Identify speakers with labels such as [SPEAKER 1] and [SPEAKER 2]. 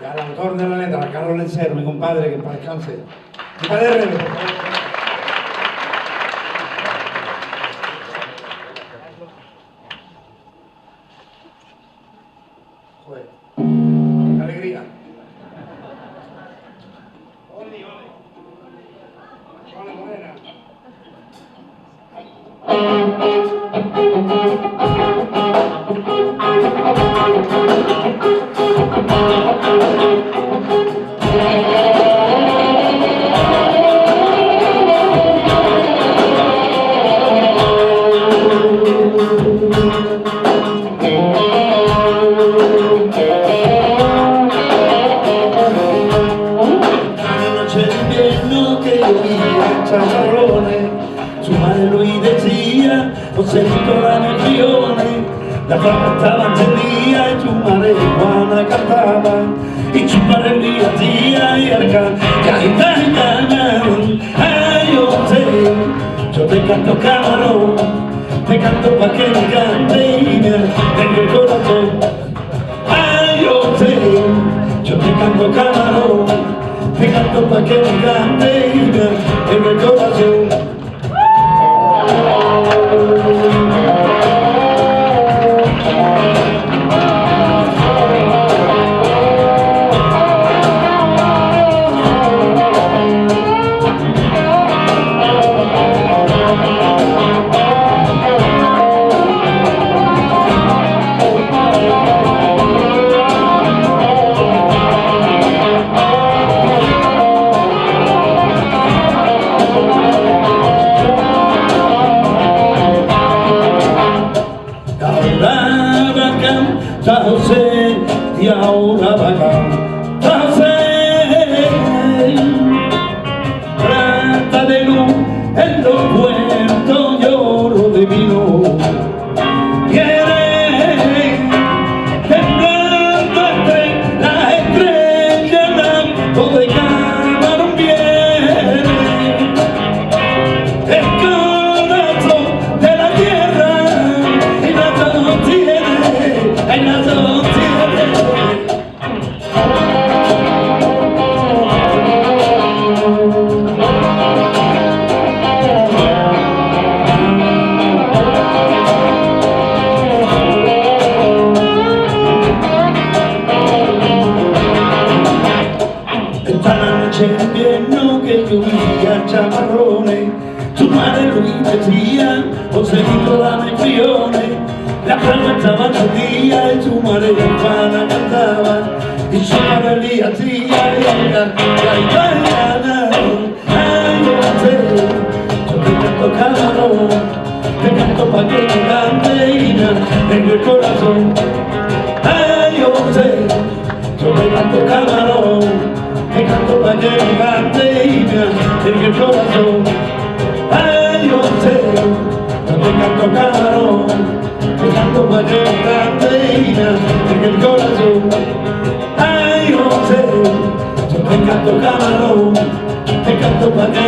[SPEAKER 1] Y al autor de la letra, Carlos Lencero, mi compadre, que para descanse. Mi padre Rebe, por favor. Joder, qué alegría. Ole, ole. Ole, morena.
[SPEAKER 2] Su madre Luis decía, Joselito las emociones, la fama estaba encendida y su madre Juana cantaba, y su padre Luis hacía y arca, ay yo te canto camarón, te canto pa' que me cante y me tengo el corazón, ay yo te canto camarón, te canto pa' que me cante y me tengo el corazón. José, y ahora va a cantar José, plata de luz en los puertos y oro de vino. Viene temblando entre las estrellas, todo de camarón viene, el corazón de la tierra y nada no tiene. Ay, nada no tiene. Esta noche de invierno que llovía chamarrones, su madre Luis decía, Joselito dame friones. La calma estaba encendida y su madre Juana cantaba, y su madre Luis hacía y ay, yo te canto camarón, te canto pa' que me cante y me tengo el corazón. Ay, yo te canto camarón, te canto pa' que me cante y me tengo el corazón. Ay, yo te canto camarón, te canto pa' que me cante y me tengo el corazón. Ay, yo te canto camarón, te canto pa' que